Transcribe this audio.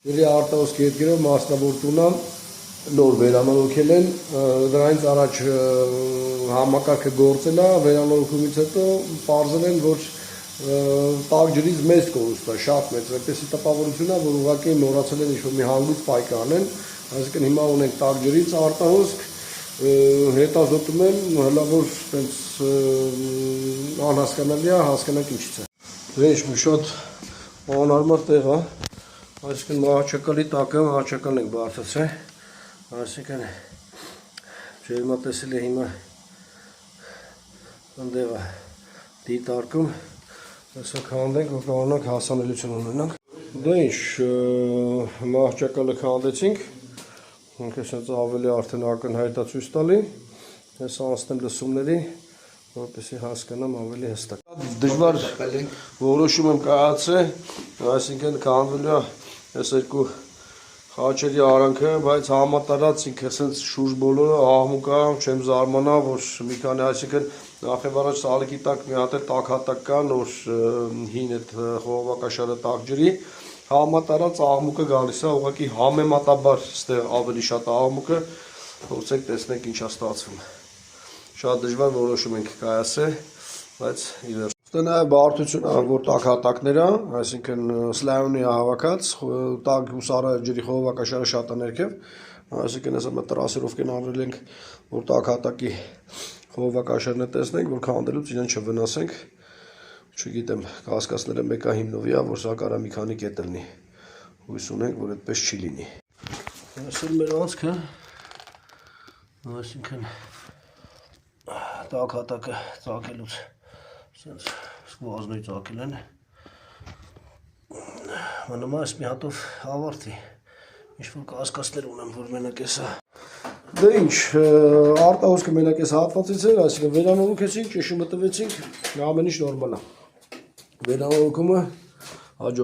Ջրի արտահոսք երկերով մասնավոր տունը նոր վերանորոգել են, դրանից առաջ համակարգը գործել է, վերանորոգումից հետո պարզել են, որ տաք ջրից մեծ կորուստ է, շատ մեծ, այնպեսի տպավորություն է, որ ուղղակի մոռացել են ինչ-որ մի հանգույց պայքան են, այսինքն հիմա ունենք տաք ջրից արտահոսք, հետազոտում են, հլա որ տենց անհասկանալի է, հասկանանք ինչից է։ Դրանից մի շատ անհարմար տեղ է, այսինքն մահաճակալի տակը, մահաճակալն ենք բարձրացրել, այսինքն ջերմատեսել է հիմա ընդեղը դիտարկում, այսա քանդենք, որ կարողանանք հասանելիություն ունենանք։ Դա ինչ, մահճակալը քանդեցինք, այսպես ավելի արդեն ակնհայտ է ցույց տալի, հեսա անցնեմ լսումների, որպեսզի հասկանամ ավելի հստակ։ Դժվար որոշում եմ կայացրել, այսինքն քանդվելու է այս երկու խաչերի արանքը, բայց համատարած ինքը սենց շուրջ բոլորը աղմուկ է, չեմ զարմանա, որ մի քանի այսինքն նախևառաջ սալիկի տակ մի հատ տաք հատակ կա, նոր հին այդ խողովակաշարը տաք ջրի, համատարած աղմուկը գալիս է, ուղղակի համեմատաբար ստեղ ավելի շատ աղմուկը, փորձենք տեսնենք ինչա ստացվում։ Շատ դժվար որոշում ենք կայացրել, բայց ի վերջ։ Ստե նաև բարդություն է, որ տաք հատակները, այսինքն սլայոնի է հավաքած, տաք ու սառը ջրի խողովակաշարը շատ է ներքև, այսինքն հեսա մենք տրասիրովկեն արել ենք, որ տաք հատակի խողովակաշարն է տեսնենք, որ քանդելուց իրեն չվնասենք, չգիտեմ, կասկածները մեկա հիմնովի է, որ սա կարա մի քանի կետ լինի, հույս ունենք, որ այդպես չի լինի։ Այսօր մեր անցքը, այսինքն տաք հատակը ծագելուց սենց սկվազնույթ ծակել են, մնում այս մի հատով ավարդի, ինչ-որ կասկածներ ունեմ, որ մենակ էսա։ Դե ինչ, արտահոսքը մենակ էս հատվածից էր, այսինքն վերանորոգեցինք, ճշումը տվեցինք, ամեն ինչ նորմալ է։ Վերանորոգումը հաջող